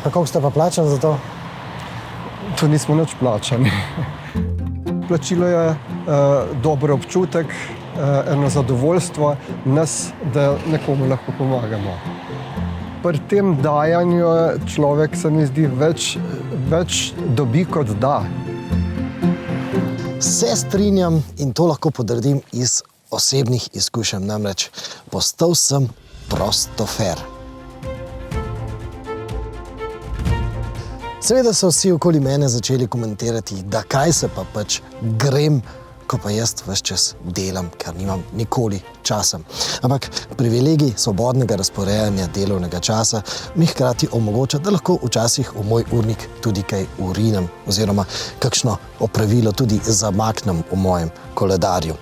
Pa koliko ste pa plačani za to? To nismo nič plačani. Plačilo je dober občutek, eno zadovoljstvo nas, da nekomu lahko pomagamo. Pri tem dajanju človek se mi zdi več dobi kot da. Se strinjam in to lahko potrdim iz osebnih izkušenj, namreč postal sem prostofer. Seveda so vsi okoli mene začeli komentirati, da kaj se pa pač grem, ko pa jaz ves čas delam, ker nimam nikoli časa. Ampak privilegij svobodnega razporejanja delovnega časa mi hkrati omogoča, da lahko včasih v moj urnik tudi kaj urinem oziroma kakšno opravilo tudi zamaknem v mojem koledarju.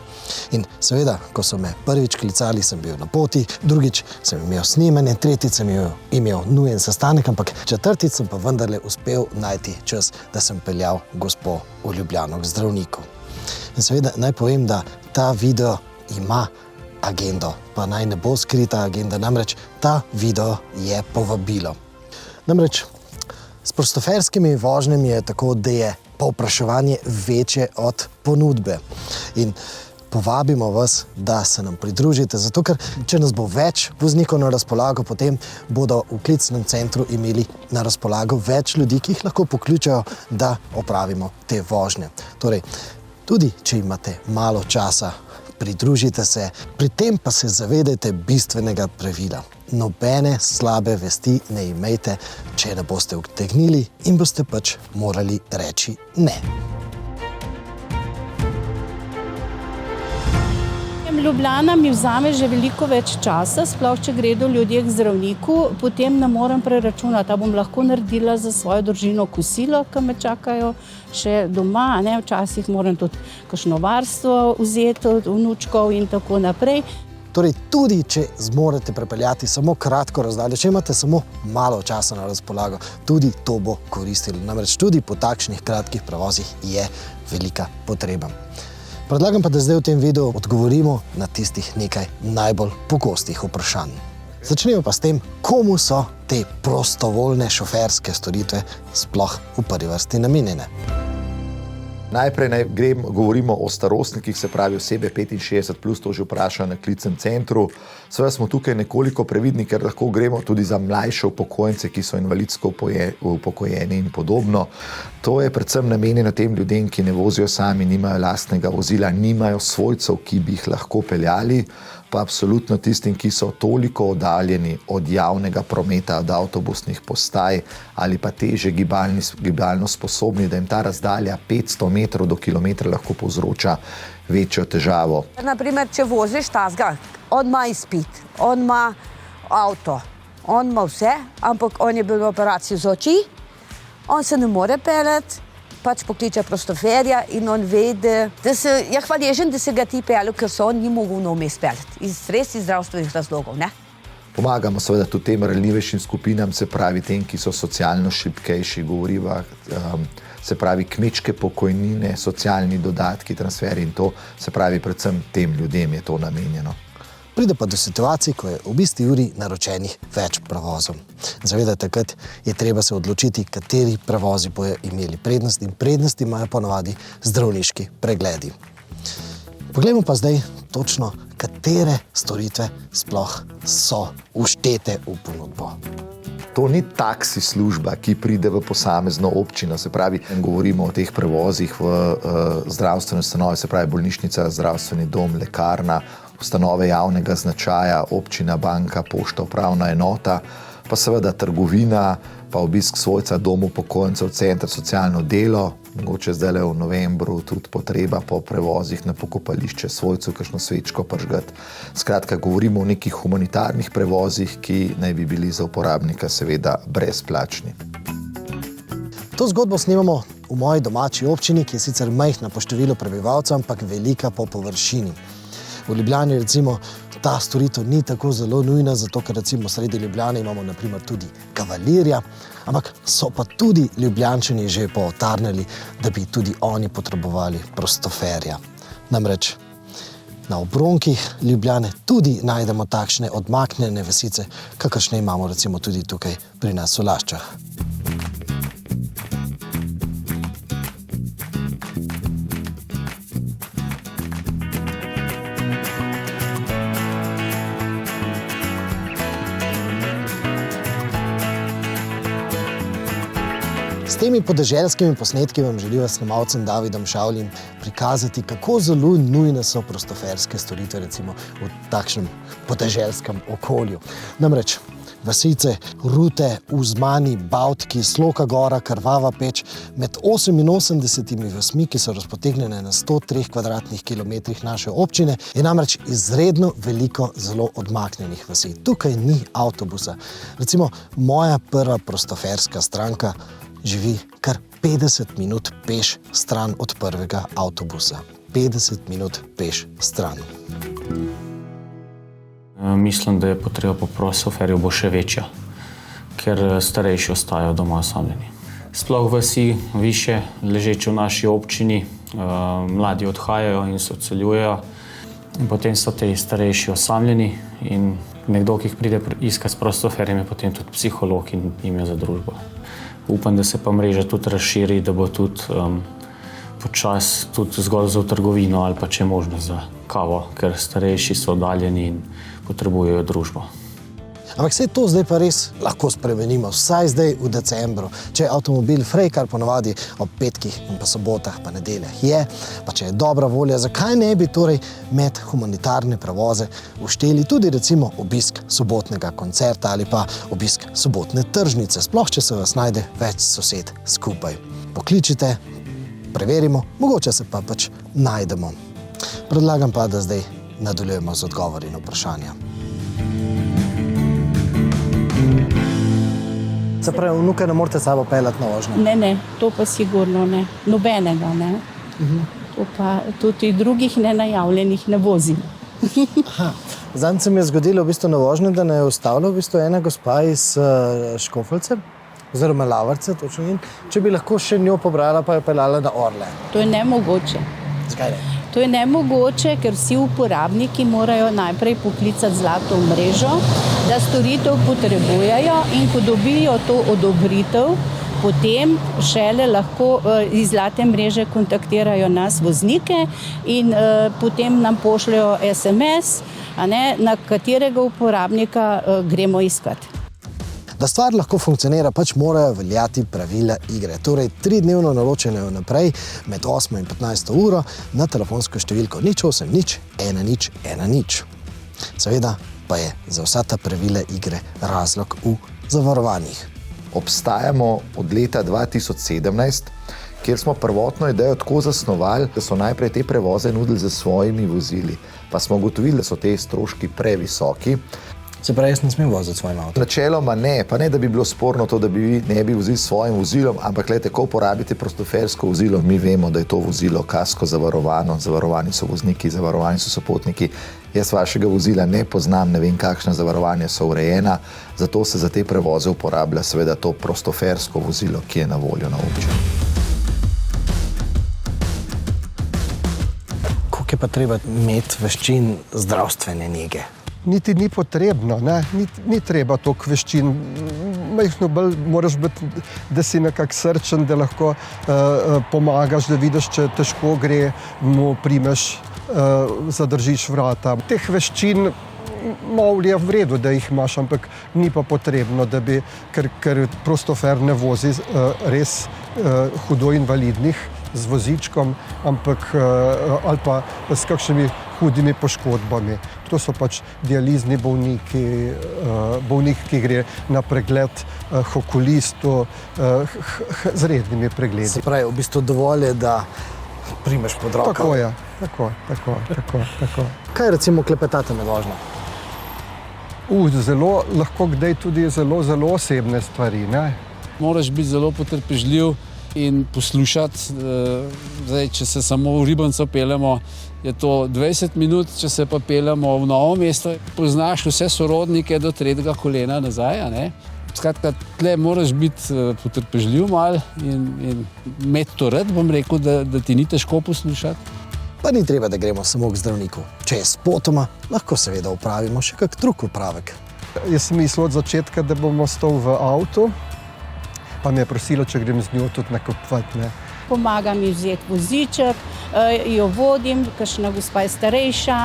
In seveda, ko so me prvič klicali, sem bil na poti, drugič sem imel snemanje, tretjič sem imel nujen sestanek, ampak četrtič sem pa vendarle uspel najti čas, da sem peljal gospo v Ljubljano k zdravniku. In seveda naj povem, da ta video ima agendo, pa naj ne bo skrita agenda, namreč ta video je povabilo. Namreč s prostoferskimi vožnjami je tako, da je povpraševanje večje od ponudbe. In povabimo vas, da se nam pridružite, zato ker če nas bo več voznikov na razpolago, potem bodo v klicnem centru imeli na razpolago več ljudi, ki jih lahko pokličejo, da opravimo te vožnje. Torej, tudi če imate malo časa, pridružite se, pri tem pa se zavedajte bistvenega pravila. Nobene slabe vesti ne imejte, če ne boste utegnili in boste pač morali reči ne. Ljubljana mi vzame že veliko več časa, sploh če gredo ljudje k zdravniku, potem ne morem preračunati, da bom lahko naredila za svojo družino kosilo, ki me čakajo še doma, ne? Včasih moram tudi kakšno varstvo vzeti od vnučkov in tako naprej. Torej, tudi če zmorete prepeljati samo kratko razdaljo, če imate samo malo časa na razpolago, tudi to bo koristilo. Namreč tudi po takšnih kratkih prevozih je velika potreba. Predlagam pa, da zdaj v tem videu odgovorimo na tistih nekaj najbolj pogostih vprašanj. Začnemo pa s tem, komu so te prostovoljne šoferske storitve sploh v prvi vrsti namenjene. Najprej govorimo o starostnikih, se pravi osebe 65+, to že vprašajo na klicnem centru. Seveda smo tukaj nekoliko previdni, ker lahko gremo tudi za mlajše upokojence, ki so invalidsko upokojeni in podobno. To je predvsem namenjeno tem ljudem, ki ne vozijo sami, nimajo lastnega vozila, nimajo svojcev, ki bi jih lahko peljali, pa absolutno tistim, ki so toliko oddaljeni od javnega prometa, od avtobusnih postaj ali pa teže gibalno sposobni, da jim ta razdalja 500 metrov do kilometra lahko povzroča večjo težavo. Naprimer, če voziš tazga, on ima izpit, on ima avto, on ima vse, ampak on je bil v operaciji z oči, on se ne more peljati, pač pokliče prostoferja in on ve, da se je hvaležen, da se ga ti peljal, ker se on ni mogel na vmes peljati. Iz zdravstvenih razlogov, ne? Pomagamo seveda tudi tem ranljivejšim skupinam, se pravi tem, ki so socialno šibkejši, govoriva, se pravi kmečke pokojnine, socialni dodatki, transferi in to, se pravi predvsem tem ljudem je to namenjeno. Pride pa do situacij, ko je v isti uri naročenih več prevozov. Zaveda takrat je treba se odločiti, kateri prevozi bojo imeli prednost in prednosti imajo ponavadi zdravniški pregledi. Poglejmo pa zdaj točno, katere storitve sploh so vštete v ponudbo. To ni taksi služba, ki pride v posamezno občino, se pravi, govorimo o teh prevozih v zdravstvene ustanove, se pravi bolnišnica, zdravstveni dom, lekarna, ustanove javnega značaja, občina, banka, pošta, upravna enota, pa seveda trgovina, pa obisk svojca, dom upokojencev, center, socialno delo, mogoče zdaj v novembru tudi potreba po prevozih na pokopališče svojcev, kakšno svečko prižgati. Skratka, govorimo o nekih humanitarnih prevozih, ki naj bi bili za uporabnika seveda brezplačni. To zgodbo snemamo v moji domači občini, ki je sicer majhna po številu prebivalcev, ampak velika po površini. V Ljubljani recimo ta storitev ni tako zelo nujna, zato ker recimo sredi Ljubljane imamo na primer tudi kavalirja, ampak so pa tudi Ljubljančani že pootarnili, da bi tudi oni potrebovali prostoferja. Namreč na obronkih Ljubljane tudi najdemo takšne odmaknjene vasice, kakršne imamo recimo tudi tukaj pri nas v Laščah. S temi podeželskimi posnetki vam želiva snemalcem Davidom Šavljem prikazati, kako zelo nujne so prostoferske storitve, recimo v takšnem podeželskem okolju. Namreč vasice, Rute, Uzmani, Bavtki, Sloka Gora, Krvava Peč, med 88 vasmi, ki so razpotegnjene na 103 kvadratnih kilometrih naše občine, je namreč izredno veliko zelo odmaknjenih vasi. Tukaj ni avtobusa. Recimo, moja prva prostoferska stranka živi kar 50 minut peš stran od prvega avtobusa. 50 minut peš stran. Mislim, da je potreba po prostoferju bo še večja, ker starejši ostajajo doma osamljeni. Sploh vasi više ležeče v naši občini, mladi odhajajo in se odseljujejo. In potem so te starejši osamljeni in nekdo, ki jih pride iskat s prostoferjem, je potem tudi psiholog in jim je za družbo. Upam, da se pa mreža tudi razširi, da bo tudi počas tudi zgolj za trgovino ali pa če je možno za kavo, ker starejši so oddaljeni in potrebujejo družbo. Ampak vse to zdaj pa res lahko spremenimo, vsaj zdaj v decembru. Če je avtomobil frej, kar ponavadi ob petkih in pa sobotah pa nedeljah je, pa če je dobra volja, zakaj ne bi torej med humanitarne prevoze ušteli tudi recimo obisk sobotnega koncerta ali pa obisk sobotne tržnice, sploh če se vas najde več sosed skupaj. Pokličite, preverimo, mogoče se pa pač najdemo. Predlagam pa, da zdaj nadaljujemo z odgovori na vprašanja. Se pravi, vnuke ne morete s sabo peljati na vožnjo? Ne, to pa sigurno ne. Nobenega, ne. To pa tudi drugih nenajavljenih ne vozim. Zadnjič se mi je zgodilo v bistvu na vožnji, da ne je ustavila v bistvu ena gospa iz Škofljice, oziroma Lavarce, točno in če bi lahko še njo pobrala, pa jo peljala na Orle. To je nemogoče. Zakaj ne? To je nemogoče, ker vsi uporabniki morajo najprej poklicati zlato mrežo, da storitev potrebujejo in ko dobijo to odobritev, potem šele lahko iz zlate mreže kontaktirajo nas voznike in potem nam pošljajo SMS, na katerega uporabnika gremo iskati. Da stvar lahko funkcionira, pač morajo veljati pravila igre. Torej, 3-dnevno naročanje vnaprej med 8 in 15 uro na telefonsko številko 08 0 1 0 1 0. Seveda pa je za vsa ta pravila igre razlog v zavarovanjih. Obstajamo od leta 2017, kjer smo prvotno idejo tako zasnovali, da so najprej te prevoze nudili za svojimi vozili. Pa smo ugotovili, da so te stroški previsoki. Se pravi, jaz ne smem voziti svojim avtom? Načeloma ne, pa ne, da bi bilo sporno to, da bi vi ne bi vozili s svojim vozilom, ampak glejte, ko uporabite prostofersko vozilo, mi vemo, da je to vozilo kasko zavarovano, zavarovani so vozniki, zavarovani so sopotniki. Jaz vašega vozila ne poznam, ne vem, kakšna zavarovanja so urejena, zato se za te prevoze uporablja seveda to prostofersko vozilo, ki je na voljo na občini. Koliko je pa treba imeti veščin zdravstvene nege? Niti ni potrebno, ne? Ni treba toliko veščin. Majhno bolj moraš biti, da si nekako srčen, da lahko pomagaš, da vidiš, če težko gre, mu primeš, zadržiš vrata. Teh veščin malo je v redu, da jih imaš, ampak ni pa potrebno, da bi, ker prostofer ne vozi res hudo invalidnih z vozičkom, ampak ali pa s kakšnimi hudimi poškodbami. To so pač dializni bolniki, bolnik, ki gre na pregled k okulistu, z rednimi pregledi. Se pravi, v bistvu dovolj je, da primeš pod roko. Tako je, tako. Kaj recimo klepetate med vožnjo? Zelo, lahko kdaj tudi zelo osebne stvari, ne? Moraš biti zelo potrpežljiv in poslušati. Zdaj, če se samo v Ribnico peljemo, je to 20 minut, če se pa peljemo v Novo mesto, poznaš vse sorodnike do tretjega kolena nazaj, ne? Skratka, tle moraš biti potrpežljiv malo in imeti to rad, bom rekel, da ti ni težko poslušati. Pa ni treba, da gremo samo k zdravniku. Če je spotoma, lahko seveda upravimo še kak drug upravek. Jaz sem mislil od začetka, da bom ostal v avtu, pa me je prosilo, če grem z njo tudi nakupovati, ne. Pomaga mi vzeti voziček, jo vodim, kakšna gospa je starejša,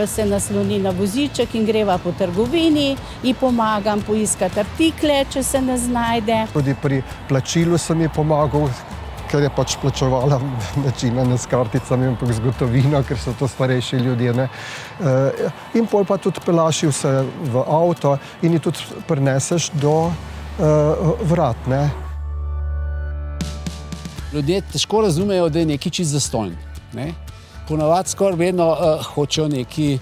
se nasloni na voziček in greva po trgovini, ji pomagam poiskati artikle, če se ne znajde. Tudi pri plačilu sem ji pomagal, ker je pač plačevala večina ne s karticami, ampak z gotovino, ker so to starejši ljudje. Ne. In pol pa tudi pelaši vse v avto in ji tudi prineseš do vrat. Ne. Ljudje težko razumejo, da je nekaj čisto zastonj. Ponavadi skoraj vedno hočejo nekaj,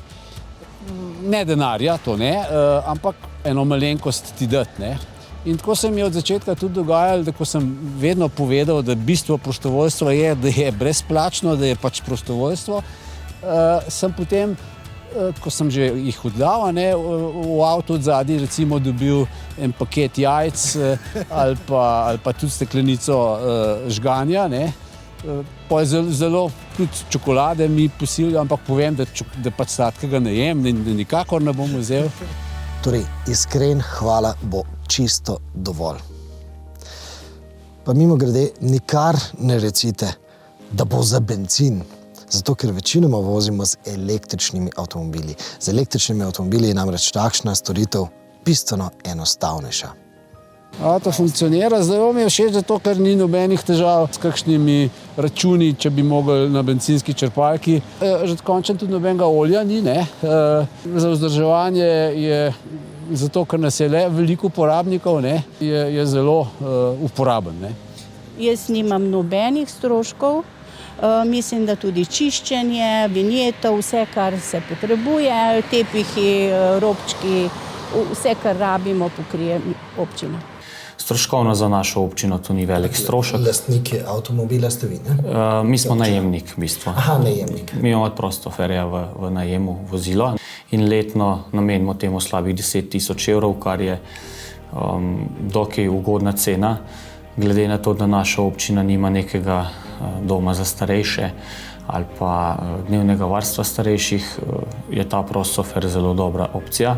ne denarja, to ne, ampak eno malenkost ti dati. Ne. In tako se mi je od začetka tudi dogajalo, da ko sem vedno povedal, da bistvo prostovoljstva je, da je brezplačno, da je pač prostovoljstvo, sem potem, ko sem že jih oddal, v avto odzadaj recimo dobil en paket jajc ali pa tudi steklenico žganja. Pa je zelo tudi čokolade mi posiljajo, ampak povem, da pač sladkega ne jem, da nikakor ne bom vzel. Torej, iskren hvala bo čisto dovolj. Pa mimogrede, nikar ne recite, da bo za bencin, zato ker večinoma vozimo z električnimi avtomobili. Z električnimi avtomobili je namreč takšna storitev bistveno enostavnejša. To funkcionira, zdaj mi je všeč, zato ker ni nobenih težav s kakšnimi računi, če bi mogli na bencinski črpalki. Že končno tudi nobenega olja ni, ne. Za vzdrževanje je, zato ker nas je le veliko uporabnikov, ne, je zelo uporaben. Ne. Jaz nimam nobenih stroškov, mislim, da tudi čiščenje, vinjeto, vse, kar se potrebuje, tepihi, robčki, vse, kar rabimo, pokrije občina. Stroškovno za našo občino to ni velik strošek. Lastniki avtomobila ste vi, ne? Mi smo najemnik v bistvu. Aha, najemnik. Mi imamo prosto ferija v najemu vozilo in letno namenimo temu slabih 10 000 evrov, kar je dokaj ugodna cena. Glede na to, da naša občina nima nekega doma za starejše ali pa dnevnega varstva starejših, je ta prostofer zelo dobra opcija.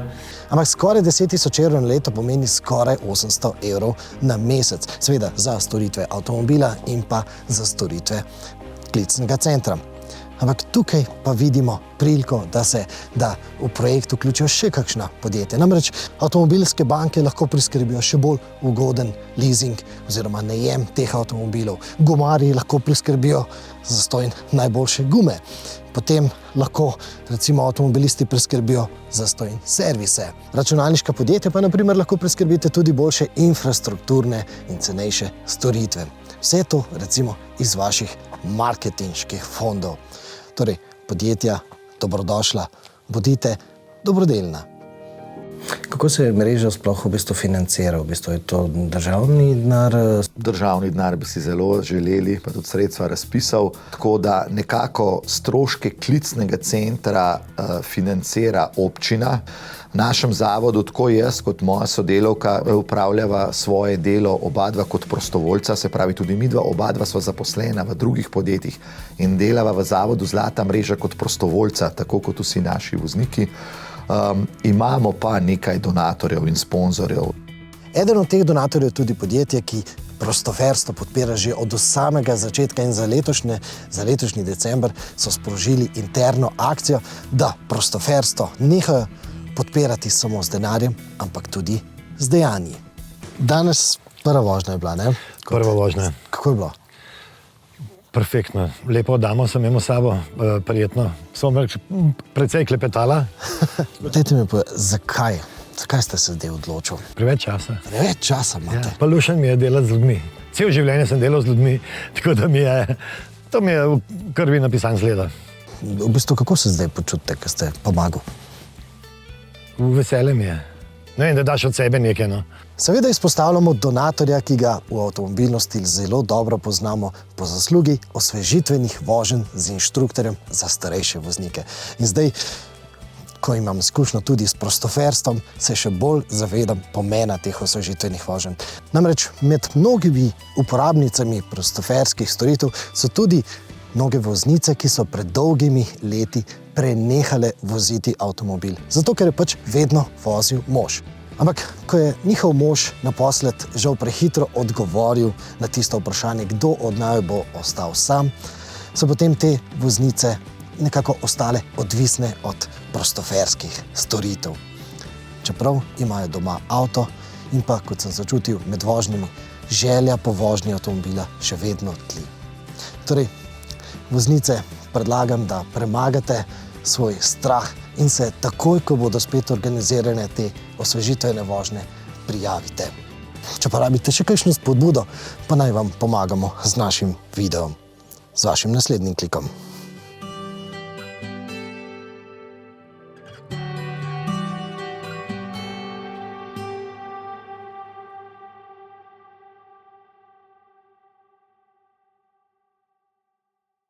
Ampak skoraj 10 000 evrov na leto pomeni skoraj 800 evrov na mesec. Seveda za storitve avtomobila in pa za storitve klicnega centra. Ampak tukaj pa vidimo priliko, da se v projekt vključijo še kakšna podjetja. Namreč avtomobilske banke lahko priskrbijo še bolj ugoden leasing oziroma najem teh avtomobilov. Gumarji lahko priskrbijo zastonj najboljše gume. Potem lahko recimo avtomobilisti priskrbijo zastonj servise. Računalniška podjetja pa na primer lahko priskrbite tudi boljše infrastrukturne in cenejše storitve. Vse to recimo iz vaših marketinških fondov. Torej, podjetja, dobrodošla, bodite dobrodelna. Kako se mreža sploh v bistvu financira? V bistvu je to državni denar? Državni denar bi si zelo želeli, pa tudi sredstva razpisal, tako da nekako stroške klicnega centra financira občina. V našem zavodu, tako jaz kot moja sodelavka, upravljava svoje delo obadva kot prostovoljca, se pravi tudi midva, obadva sva zaposlena v drugih podjetjih in delava v zavodu Zlata mreža kot prostovoljca, tako kot vsi naši vozniki. Imamo pa nekaj donatorjev in sponzorjev. Eden od teh donatorjev je tudi podjetje, ki prostoferstvo podpira že od samega začetka in za letošnji december so sprožili interno akcijo, da prostoferstvo nehajo podpirati samo z denarjem, ampak tudi z dejanji. Danes prva vožnja je bila, ne? Prva vožnja. Kako je bilo? Perfektno. Lepo damo sem imel sabo, prijetno. Smo precej klepetala. Dajte mi pa, zakaj ste se zdaj odločili? Preveč časa. Preveč časa imate? Ja, pa lušen mi je delati z ljudmi. Cel življenje sem delal z ljudmi, tako da to mi je v krvi napisan zgleda. V bistvu, kako se zdaj počutite, ko ste pomagali? Veselje mi je. Ne vem, da daš od sebe nekaj, no. Seveda izpostavljamo donatorja, ki ga v avtomobilni stil zelo dobro poznamo po zaslugi osvežitvenih voženj z inštruktorjem za starejše voznike. In zdaj, ko imam izkušnjo tudi s prostoferstvom, se še bolj zavedam pomena teh osvežitvenih voženj. Namreč med mnogimi uporabnicami prostoferskih storitev so tudi mnoge voznice, ki so pred dolgimi leti prenehale voziti avtomobil. Zato, ker je pač vedno vozil mož. Ampak, ko je njihov mož naposled žal prehitro odgovoril na tisto vprašanje, kdo od naju bo ostal sam, so potem te voznice nekako ostale odvisne od prostoferskih storitev. Čeprav imajo doma avto in pa, kot sem začutil med vožnjami, želja po vožnji avtomobila še vedno tli. Torej, voznice, predlagam, da premagate svoj strah in se takoj, ko bodo spet organizirane te osvežitvene vožnje, prijavite. Če pa rabite še kakšno spodbudo, pa naj vam pomagamo z našim videom, z vašim naslednjim klikom.